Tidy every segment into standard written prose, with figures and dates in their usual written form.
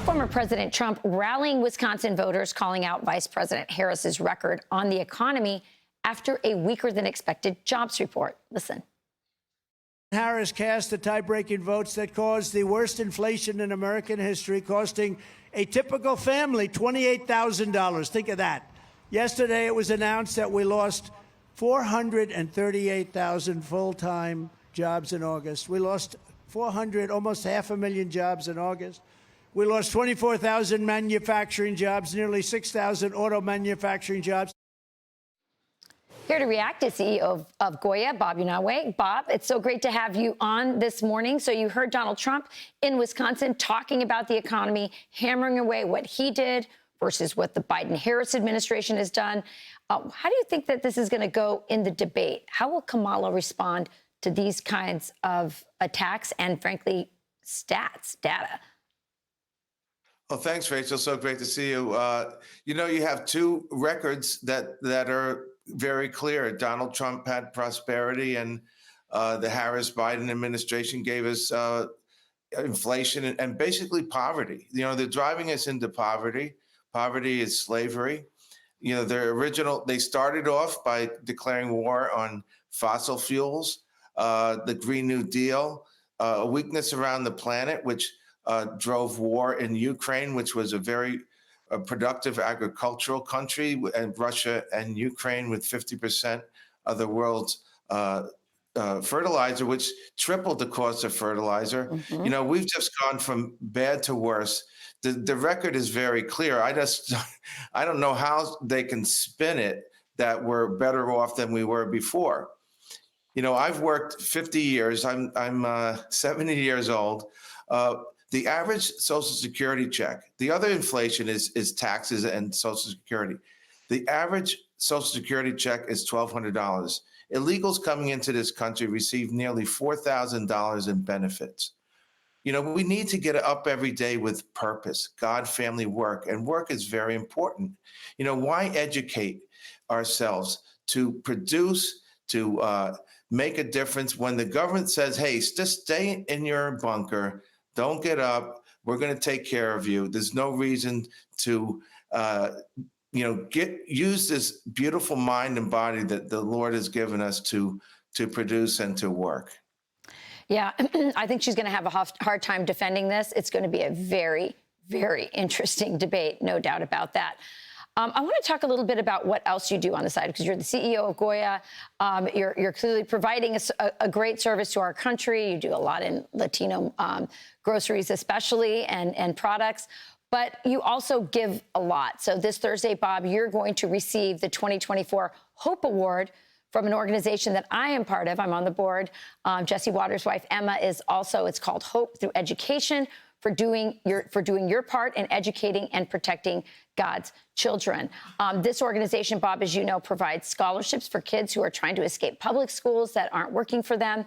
Former President Trump rallying Wisconsin voters, calling out Vice President Harris's record on the economy after a weaker than expected jobs report. Listen. Harris cast the tie-breaking votes that caused the worst inflation in American history, costing a typical family $28,000. Think of that. Yesterday, it was announced that we lost 438,000 full-time jobs in August. We lost 400, almost 500,000 jobs in August. We lost 24,000 manufacturing jobs, nearly 6,000 auto manufacturing jobs. Here to react is CEO of Goya, Bob Unanue. Bob, it's so great to have you on this morning. So you heard Donald Trump in Wisconsin talking about the economy, hammering away what he did versus what the Biden-Harris administration has done. How do you think that this is going to go in the debate? How will Kamala respond to these kinds of attacks and, frankly, data? Well, thanks, Rachel. So great to see you. You have two records that are very clear. Donald Trump had prosperity, and the Harris-Biden administration gave us inflation and basically poverty. They're driving us into poverty. Poverty is slavery. They started off by declaring war on fossil fuels, the Green New Deal, a weakness around the planet, which drove war in Ukraine, which was a very productive agricultural country, and Russia and Ukraine with 50% of the world's fertilizer, which tripled the cost of fertilizer. Mm-hmm. We've just gone from bad to worse. The record is very clear. I don't know how they can spin it that we're better off than we were before. I've worked 50 years. I'm 70 years old. The average Social Security check, the other inflation is taxes and Social Security. The average Social Security check is $1,200. Illegals coming into this country receive nearly $4,000 in benefits. We need to get up every day with purpose, God, family, work, and work is very important. Why educate ourselves to produce, to make a difference when the government says, hey, just stay in your bunker, don't get up, we're going to take care of you. There's no reason to, use this beautiful mind and body that the Lord has given us to produce and to work. Yeah, I think she's going to have a hard time defending this. It's going to be a very, very interesting debate, no doubt about that. I want to talk a little bit about what else you do on the side, because you're the CEO of Goya. You're clearly providing a great service to our country. You do a lot in Latino groceries, especially, and products. But you also give a lot. So this Thursday, Bob, you're going to receive the 2024 Hope Award from an organization that I am part of. I'm on the board. Jesse Waters' wife, Emma, is also. It's called Hope Through Education, for doing your part in educating and protecting God's children. This organization, Bob, as you know, provides scholarships for kids who are trying to escape public schools that aren't working for them,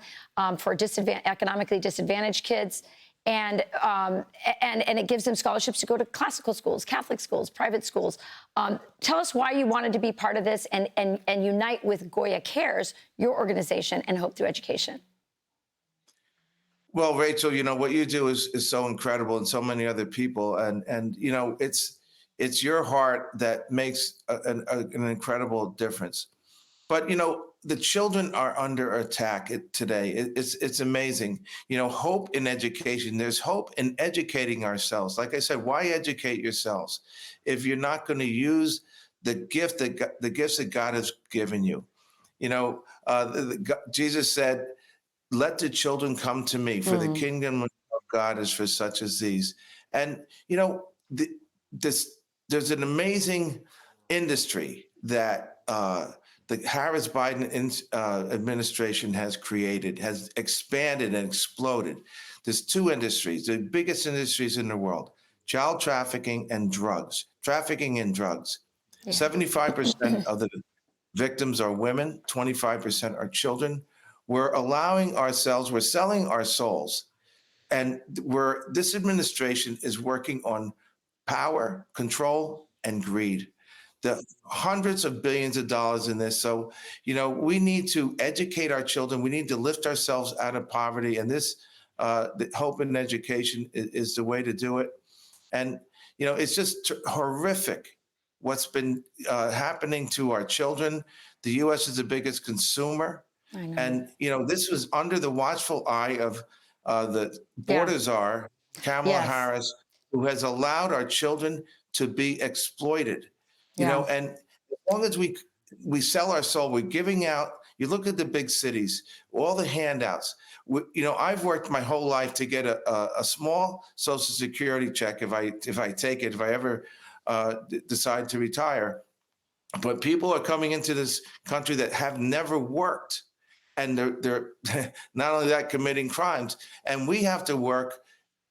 for economically disadvantaged kids. And it gives them scholarships to go to classical schools, Catholic schools, private schools. Tell us why you wanted to be part of this and unite with Goya Cares, your organization, and Hope Through Education. Well, Rachel, what you do is so incredible, and so many other people. And it's your heart that makes an incredible difference. But, the children are under attack today. It's amazing. Hope in education. There's hope in educating ourselves. Like I said, why educate yourselves if you're not going to use the gifts that God has given you? Jesus said, let the children come to me, for the kingdom of God is for such as these. And, there's an amazing industry that the Harris-Biden administration has created, has expanded and exploded. There's two industries, the biggest industries in the world: child trafficking and drugs. Trafficking and drugs. Yeah. 75% of the victims are women, 25% are children. We're selling our souls. And this administration is working on power, control, and greed. The hundreds of billions of dollars in this. So, we need to educate our children. We need to lift ourselves out of poverty. And this, the Hope in Education is the way to do it. And, you know, it's just horrific what's been happening to our children. The U.S. is the biggest consumer. I know. And, you know, this was under the watchful eye of the border czar, Kamala Harris, who has allowed our children to be exploited. You know, and as long as we sell our soul, we're giving out. You look at the big cities, all the handouts. You know, I've worked my whole life to get a small Social Security check if I take it, if I ever decide to retire. But people are coming into this country that have never worked, and they're not only that, committing crimes. And we have to work,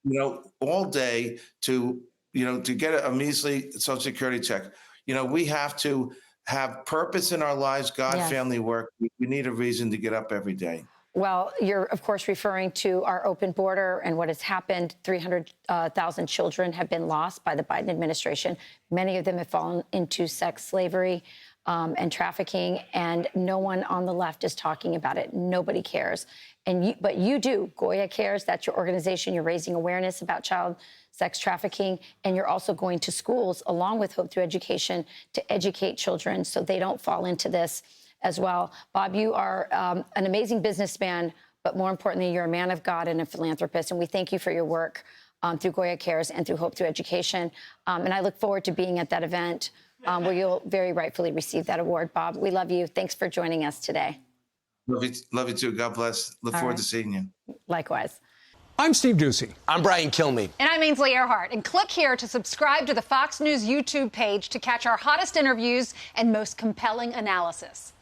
you know, all day to get a measly Social Security check. You know, we have to have purpose in our lives, God, family, work. We need a reason to get up every day. Well, you're, of course, referring to our open border and what has happened. 300,000 children have been lost by the Biden administration. Many of them have fallen into sex slavery and trafficking, and no one on the left is talking about it. Nobody cares. But you do. Goya cares. That's your organization. You're raising awareness about child sex trafficking, and you're also going to schools, along with Hope Through Education, to educate children so they don't fall into this as well. Bob, you are an amazing businessman, but more importantly, you're a man of God and a philanthropist, and we thank you for your work through Goya Cares and through Hope Through Education. And I look forward to being at that event where you'll very rightfully receive that award. Bob, we love you. Thanks for joining us today. Love you too. God bless. Look forward to seeing you. Likewise. I'm Steve Ducey. I'm Brian Kilmeade. And I'm Ainsley Earhart. And click here to subscribe to the Fox News YouTube page to catch our hottest interviews and most compelling analysis.